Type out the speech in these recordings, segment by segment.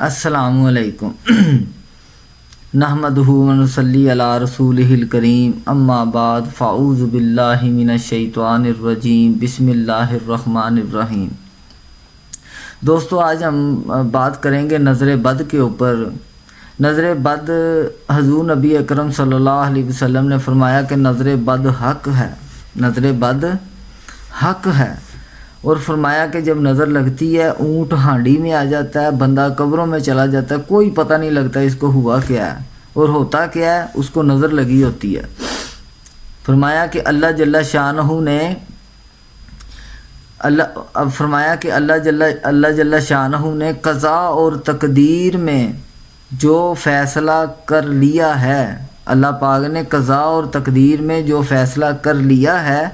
السلام علیکم نحمدہ و نصلی علی رسولہ الکریم اما بعد فاعوذ باللہ من الشیطان الرجیم بسم اللہ الرحمن الرحیم۔ دوستو آج ہم بات کریں گے نظر بد کے اوپر۔ نظر بد حضور نبی اکرم صلی اللہ علیہ وسلم نے فرمایا کہ نظر بد حق ہے، نظر بد حق ہے، اور فرمایا کہ جب نظر لگتی ہے اونٹ ہانڈی میں آ جاتا ہے، بندہ قبروں میں چلا جاتا ہے، کوئی پتہ نہیں لگتا اس کو ہوا کیا ہے اور ہوتا کیا ہے، اس کو نظر لگی ہوتی ہے۔ فرمایا کہ اللہ جل شانہ نے قضا اور تقدیر میں جو فیصلہ کر لیا ہے، اللہ پاک نے قضا اور تقدیر میں جو فیصلہ کر لیا ہے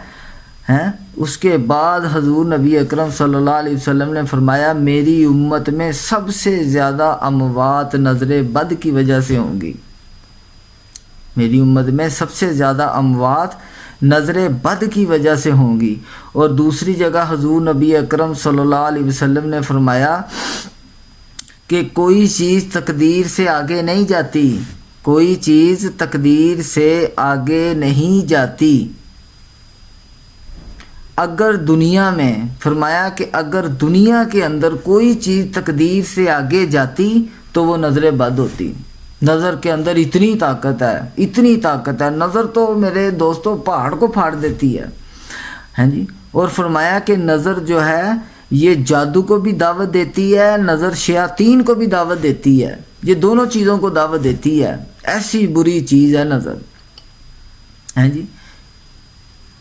اس کے بعد حضور نبی اکرم صلی اللہ علیہ وسلم نے فرمایا میری امت میں سب سے زیادہ اموات نظر بد کی وجہ سے ہوں گی، میری امت میں سب سے زیادہ اموات نظر بد کی وجہ سے ہوں گی۔ اور دوسری جگہ حضور نبی اکرم صلی اللہ علیہ وسلم نے فرمایا کہ کوئی چیز تقدیر سے آگے نہیں جاتی، کوئی چیز تقدیر سے آگے نہیں جاتی۔ اگر دنیا میں فرمایا کہ اگر دنیا کے اندر کوئی چیز تقدیر سے آگے جاتی تو وہ نظر بد ہوتی۔ نظر کے اندر اتنی طاقت ہے، اتنی طاقت ہے، نظر تو میرے دوستوں پہاڑ کو پھاڑ دیتی ہے، ہاں جی۔ اور فرمایا کہ نظر جو ہے یہ جادو کو بھی دعوت دیتی ہے، نظر شیاطین کو بھی دعوت دیتی ہے، یہ دونوں چیزوں کو دعوت دیتی ہے، ایسی بری چیز ہے نظر، ہاں جی۔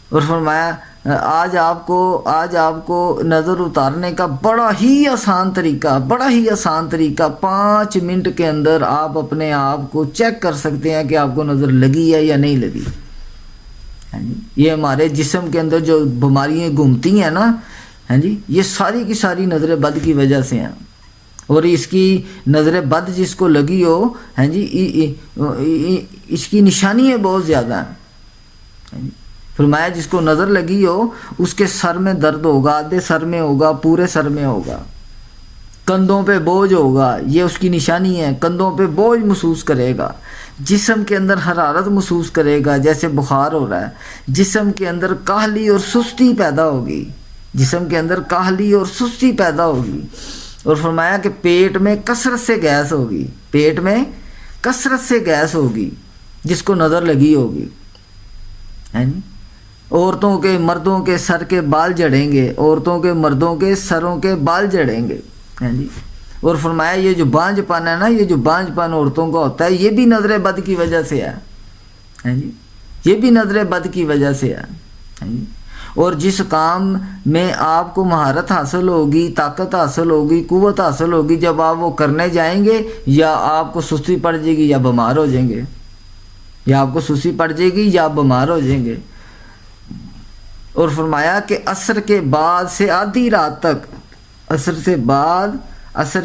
اور فرمایا آج آپ کو نظر اتارنے کا بڑا ہی آسان طریقہ 5 منٹ کے اندر آپ اپنے آپ کو چیک کر سکتے ہیں کہ آپ کو نظر لگی ہے یا نہیں لگی۔ یہ ہمارے جسم کے اندر جو بیماریاں گھومتی ہیں نا، ہاں جی، یہ ساری کی ساری نظر بد کی وجہ سے ہیں۔ اور اس کی نظر بد جس کو لگی ہو، ہاں جی، اس کی نشانیاں بہت زیادہ ہیں۔ فرمایا جس کو نظر لگی ہو اس کے سر میں درد ہوگا، آدھے سر میں ہوگا، پورے سر میں ہوگا، کندھوں پہ بوجھ ہوگا، یہ اس کی نشانی ہے، کندھوں پہ بوجھ محسوس کرے گا، جسم کے اندر حرارت محسوس کرے گا جیسے بخار ہو رہا ہے، جسم کے اندر کاہلی اور سستی پیدا ہوگی، جسم کے اندر کاہلی اور سستی پیدا ہوگی۔ اور فرمایا کہ پیٹ میں کثرت سے گیس ہوگی، پیٹ میں کثرت سے گیس ہوگی جس کو نظر لگی ہوگی، ہیں جی۔ عورتوں کے مردوں کے سر کے بال جھڑیں گے، عورتوں کے مردوں کے سروں کے بال جھڑیں گے، ہیں جی۔ اور فرمایا یہ جو بانجھ پن ہے نا، یہ جو بانجھ پن عورتوں کا ہوتا ہے یہ بھی نظر بد کی وجہ سے ہے، ہیں جی، یہ بھی نظر بد کی وجہ سے ہے، ہیں جی۔ اور جس کام میں آپ کو مہارت حاصل ہوگی، طاقت حاصل ہوگی، قوت حاصل ہوگی، جب آپ وہ کرنے جائیں گے یا آپ کو سستی پڑ جائے گی یا بیمار ہو جائیں گے، یا آپ کو سستی پڑ جائے گی یا بیمار ہو جائیں گے۔ اور فرمایا کہ عصر کے بعد سے آدھی رات تک، عصر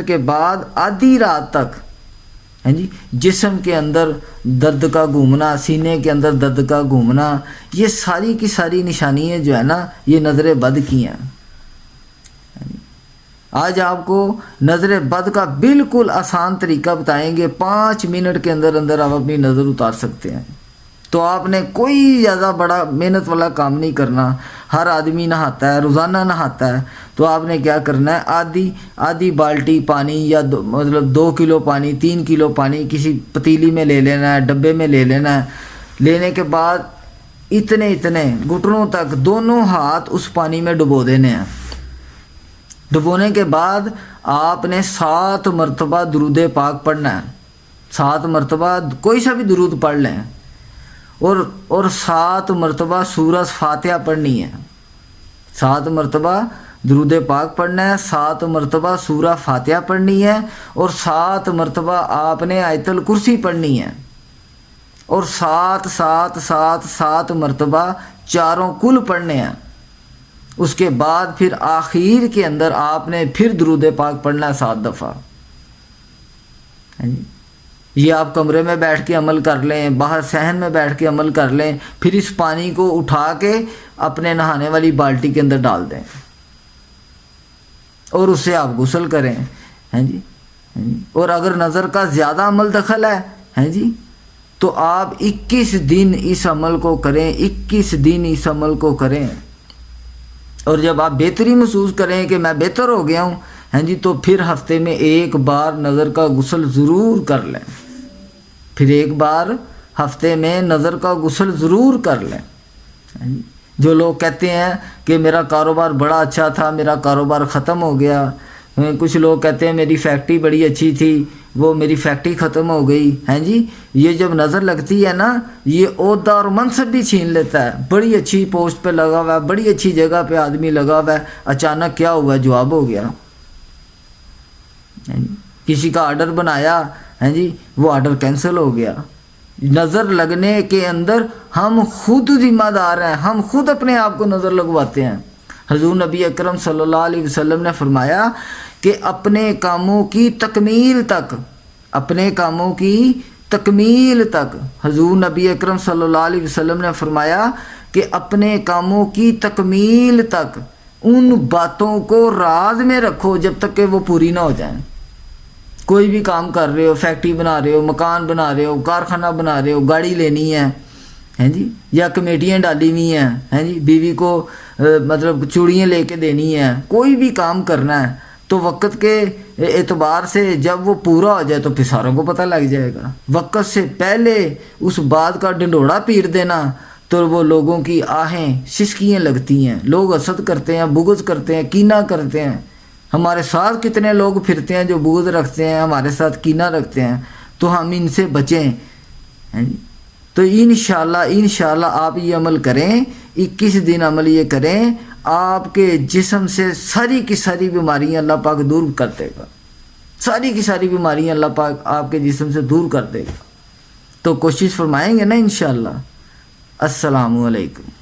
کے بعد آدھی رات تک، ہیں جی، جسم کے اندر درد کا گھومنا، سینے کے اندر درد کا گھومنا، یہ ساری کی ساری نشانیاں جو ہے نا یہ نظر بد کی ہیں۔ آج آپ کو نظر بد کا بالکل آسان طریقہ بتائیں گے، 5 منٹ کے اندر اندر آپ اپنی نظر اتار سکتے ہیں۔ تو آپ نے کوئی زیادہ بڑا محنت والا کام نہیں کرنا، ہر آدمی نہاتا ہے، روزانہ نہاتا ہے، تو آپ نے کیا کرنا ہے، آدھی بالٹی پانی یا 2 کلو پانی، 3 کلو پانی کسی پتیلی میں لے لینا ہے، ڈبے میں لے لینا ہے، لینے کے بعد اتنے گھٹنوں تک دونوں ہاتھ اس پانی میں ڈبو دینے ہیں۔ ڈبونے کے بعد آپ نے 7 مرتبہ درود پاک پڑھنا ہے، 7 مرتبہ کوئی سا بھی درود پڑھ لیں، اور 7 مرتبہ سورہ فاتحہ پڑھنی ہے، 7 مرتبہ درود پاک پڑھنا ہے، 7 مرتبہ سورہ فاتحہ پڑھنی ہے، اور 7 مرتبہ آپ نے آیت الکرسی پڑھنی ہے، اور 7 مرتبہ چاروں کل پڑھنے ہیں۔ اس کے بعد پھر آخر کے اندر آپ نے پھر درود پاک پڑھنا ہے 7 دفعہ۔ یہ آپ کمرے میں بیٹھ کے عمل کر لیں، باہر صحن میں بیٹھ کے عمل کر لیں، پھر اس پانی کو اٹھا کے اپنے نہانے والی بالٹی کے اندر ڈال دیں اور اس سے آپ غسل کریں، ہیں جی۔ اور اگر نظر کا زیادہ عمل دخل ہے جی تو آپ 21 دن اس عمل کو کریں، 21 دن اس عمل کو کریں، اور جب آپ بہتری محسوس کریں کہ میں بہتر ہو گیا ہوں جی تو پھر ہفتے میں ایک بار نظر کا غسل ضرور کر لیں، پھر ایک بار ہفتے میں نظر کا غسل ضرور کر لیں۔ جو لوگ کہتے ہیں کہ میرا کاروبار بڑا اچھا تھا، میرا کاروبار ختم ہو گیا، کچھ لوگ کہتے ہیں میری فیکٹری بڑی اچھی تھی، وہ میری فیکٹری ختم ہو گئی جی، یہ جب نظر لگتی ہے نا یہ عہدہ اور منصب بھی چھین لیتا ہے، بڑی اچھی پوسٹ پہ لگا ہوا ہے، بڑی اچھی جگہ پہ آدمی لگا ہوا ہے، اچانک کیا ہوا، جواب ہو گیا، کسی کا آرڈر بنایا جی وہ آرڈر کینسل ہو گیا۔ نظر لگنے کے اندر ہم خود ذمہ دار ہیں، ہم خود اپنے آپ کو نظر لگواتے ہیں۔ حضور نبی اکرم صلی اللہ علیہ وسلم نے فرمایا کہ اپنے کاموں کی تکمیل تک، اپنے کاموں کی تکمیل تک، حضور نبی اکرم صلی اللہ علیہ وسلم نے فرمایا کہ اپنے کاموں کی تکمیل تک ان باتوں کو راز میں رکھو جب تک کہ وہ پوری نہ ہو جائیں۔ کوئی بھی کام کر رہے ہو، فیکٹری بنا رہے ہو، مکان بنا رہے ہو، کارخانہ بنا رہے ہو، گاڑی لینی ہے جی، یا کمیٹیاں ڈالی ہوئی ہیں جی، بیوی کو مطلب چوڑیاں لے کے دینی ہیں، کوئی بھی کام کرنا ہے تو وقت کے اعتبار سے جب وہ پورا ہو جائے تو پھر ساروں کو پتہ لگ جائے گا۔ وقت سے پہلے اس بات کا ڈنڈوڑا پیر دینا تو وہ لوگوں کی آہیں سسکیاں لگتی ہیں، لوگ حسد کرتے ہیں، بغض کرتے ہیں، کینہ کرتے ہیں۔ ہمارے ساتھ کتنے لوگ پھرتے ہیں جو بغض رکھتے ہیں، ہمارے ساتھ کینہ رکھتے ہیں، تو ہم ان سے بچیں۔ تو انشاءاللہ آپ یہ عمل کریں، 21 دن عمل یہ کریں، آپ کے جسم سے ساری کی ساری بیماریاں اللہ پاک دور کر دے گا، ساری کی ساری بیماریاں اللہ پاک آپ کے جسم سے دور کر دے گا۔ تو کوشش فرمائیں گے نا انشاءاللہ۔ السلام علیکم۔